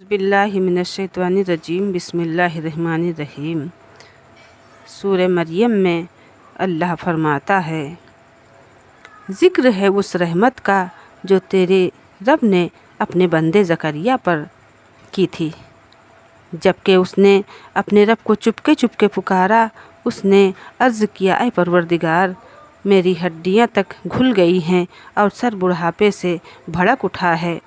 बिल्लाहि मिनश्शैतानिर्रजीम बिस्मिल्लाहिर्रहमानिर्रहीम। सूरह मरियम में अल्लाह फरमाता है, ज़िक्र है उस रहमत का जो तेरे रब ने अपने बंदे ज़करिया पर की थी। जबकि उसने अपने रब को चुपके चुपके पुकारा, उसने अर्ज़ किया, ऐ परवरदिगार, मेरी हड्डियाँ तक घुल गई हैं और सर बुढ़ापे से भड़क उठा है।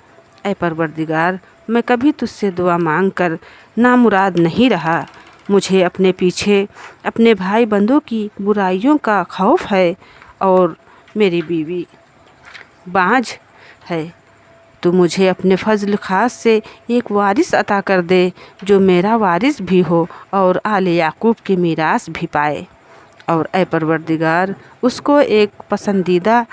ऐ परवरदिगार, मैं कभी तुझसे दुआ मांग कर नामुराद नहीं रहा। मुझे अपने पीछे अपने भाई बंदों की बुराइयों का खौफ है और मेरी बीवी बाँझ है। तो मुझे अपने फजल ख़ास से एक वारिस अता कर दे जो मेरा वारिस भी हो और आले याकूब की मीरास भी पाए। और ऐ परवरदिगार, उसको एक पसंदीदा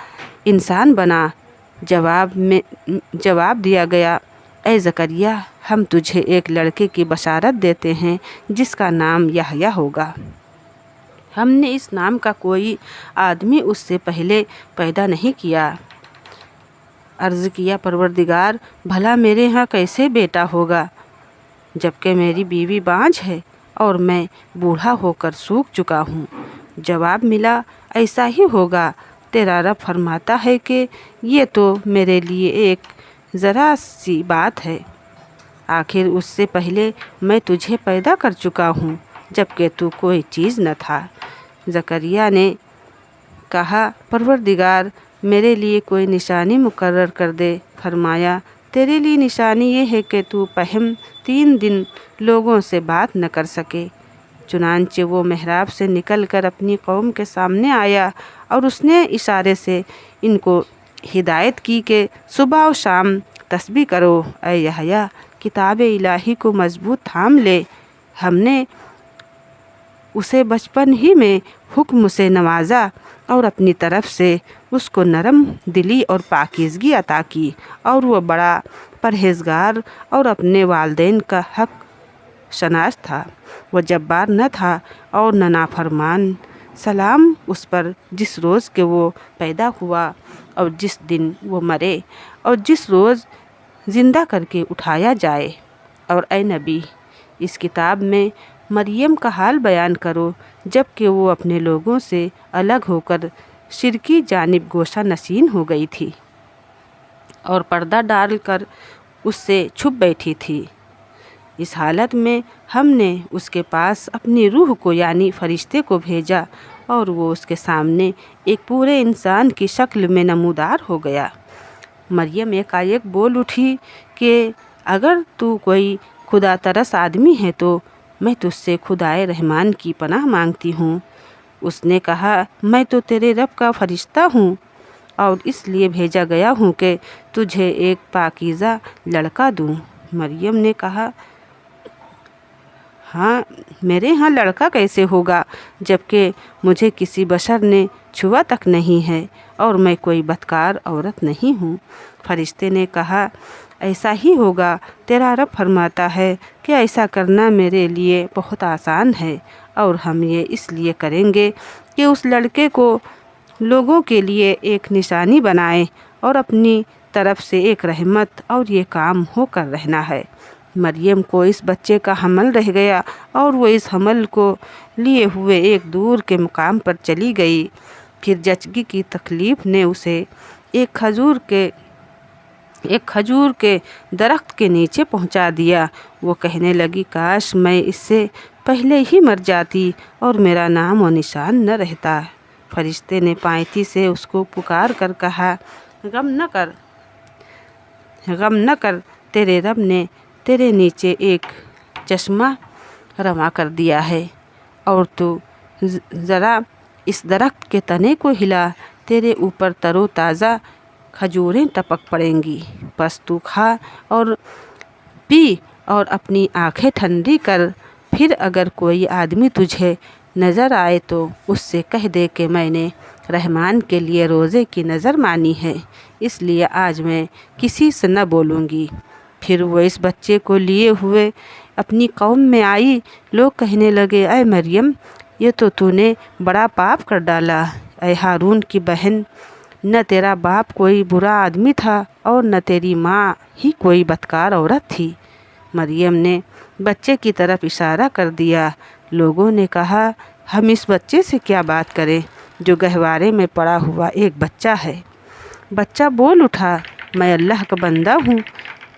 इंसान बना। जवाब दिया गया, ऐ ज़करिया, हम तुझे एक लड़के की बशारत देते हैं जिसका नाम यहया होगा। हमने इस नाम का कोई आदमी उससे पहले पैदा नहीं किया। अर्ज़ किया, परवरदिगार, भला मेरे यहाँ कैसे बेटा होगा जबकि मेरी बीवी बाँझ है और मैं बूढ़ा होकर सूख चुका हूँ। जवाब मिला, ऐसा ही होगा। तेरा रब फरमाता है कि ये तो मेरे लिए एक ज़रा सी बात है। आखिर उससे पहले मैं तुझे पैदा कर चुका हूँ जबकि तू कोई चीज़ न था। ज़करिया ने कहा, परवरदिगार, मेरे लिए कोई निशानी मुकर्रर कर दे। फरमाया, तेरे लिए निशानी ये है कि तू पहम 3 दिन लोगों से बात न कर सके। चुनांचे वो मेहराब से निकलकर अपनी कौम के सामने आया और उसने इशारे से इनको हिदायत की कि सुबह और शाम तस्बीह करो। ऐ यहया, किताब इलाही को मजबूत थाम ले। हमने उसे बचपन ही में हुक्म से नवाजा और अपनी तरफ से उसको नरम दिली और पाकीज़गी अता की, और वह बड़ा परहेज़गार और अपने वालिदैन का हक शनास था। वह जब्बार न था और न नाफरमान। सलाम उस पर जिस रोज़ के वो पैदा हुआ और जिस दिन वो मरे और जिस रोज़ ज़िंदा करके उठाया जाए। और ऐ नबी, इस किताब में मरियम का हाल बयान करो जबकि वो अपने लोगों से अलग होकर शिरकी जानिब गोशा नशीन हो गई थी और पर्दा डालकर उससे छुप बैठी थी। इस हालत में हमने उसके पास अपनी रूह को यानी फरिश्ते को भेजा और वो उसके सामने एक पूरे इंसान की शक्ल में नमूदार हो गया। मरियम एकाएक बोल उठी कि अगर तू कोई खुदा तरस आदमी है तो मैं तुझसे खुदाए रहमान की पनाह मांगती हूँ। उसने कहा, मैं तो तेरे रब का फरिश्ता हूँ और इसलिए भेजा गया हूँ कि तुझे एक पाकीज़ा लड़का दूँ। मरियम ने कहा, हाँ, मेरे यहाँ लड़का कैसे होगा जबकि मुझे किसी बशर ने छुआ तक नहीं है और मैं कोई बदकार औरत नहीं हूँ। फरिश्ते ने कहा, ऐसा ही होगा। तेरा रब फरमाता है कि ऐसा करना मेरे लिए बहुत आसान है और हम ये इसलिए करेंगे कि उस लड़के को लोगों के लिए एक निशानी बनाएं और अपनी तरफ से एक रहमत, और ये काम होकर रहना है। मरियम को इस बच्चे का हमल रह गया और वो इस हमल को लिए हुए एक दूर के मुकाम पर चली गई। फिर जचगी की तकलीफ़ ने उसे एक खजूर के दरख्त के नीचे पहुंचा दिया। वो कहने लगी, काश मैं इससे पहले ही मर जाती और मेरा नाम और निशान न रहता। फरिश्ते ने पायती से उसको पुकार कर कहा, गम न कर, तेरे रब ने तेरे नीचे एक चश्मा रवा कर दिया है और तू ज़रा इस दरख्त के तने को हिला, तेरे ऊपर तरो ताज़ा खजूरें टपक पड़ेंगी। बस तू खा और पी और अपनी आंखें ठंडी कर। फिर अगर कोई आदमी तुझे नज़र आए तो उससे कह दे कि मैंने रहमान के लिए रोज़े की नज़र मानी है, इसलिए आज मैं किसी से न बोलूँगी। फिर वो इस बच्चे को लिए हुए अपनी कौम में आई। लोग कहने लगे, ऐ मरियम, ये तो तूने बड़ा पाप कर डाला। ऐ हारून की बहन, न तेरा बाप कोई बुरा आदमी था और न तेरी माँ ही कोई बदकार औरत थी। مریم نے بچے کی طرف اشارہ کر دیا۔ لوگوں نے کہا، ہم اس بچے سے کیا بات کریں جو گہوارے میں پڑا ہوا ایک بچہ ہے۔ بچہ بول اٹھا، میں اللہ کا بندہ ہوں،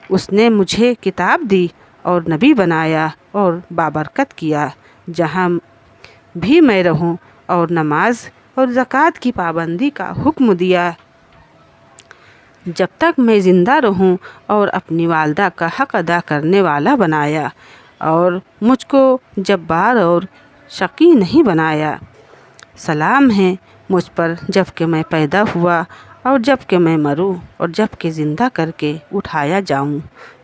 اس نے مجھے کتاب دی اور نبی بنایا اور بابرکت کیا، جہاں بھی میں رہوں، اور نماز اور زکوٰۃ کی پابندی کا حکم دیا جب تک میں زندہ رہوں، اور اپنی والدہ کا حق ادا کرنے والا بنایا، اور مجھ کو جبار اور شقی نہیں بنایا۔ سلام ہے مجھ پر جب کہ میں پیدا ہوا، اور جب کہ میں مروں، اور جب کہ زندہ کر کے اٹھایا جاؤں۔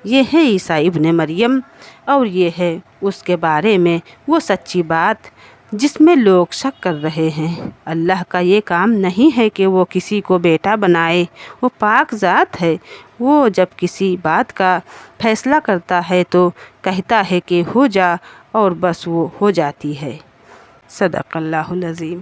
یہ ہے عیسیٰ ابن مریم، اور یہ ہے اس کے بارے میں وہ سچی بات جس میں لوگ شک کر رہے ہیں۔ اللہ کا یہ کام نہیں ہے کہ وہ کسی کو بیٹا بنائے، وہ پاک ذات ہے۔ وہ جب کسی بات کا فیصلہ کرتا ہے تو کہتا ہے کہ ہو جا، اور بس وہ ہو جاتی ہے۔ صدق اللہ العظیم۔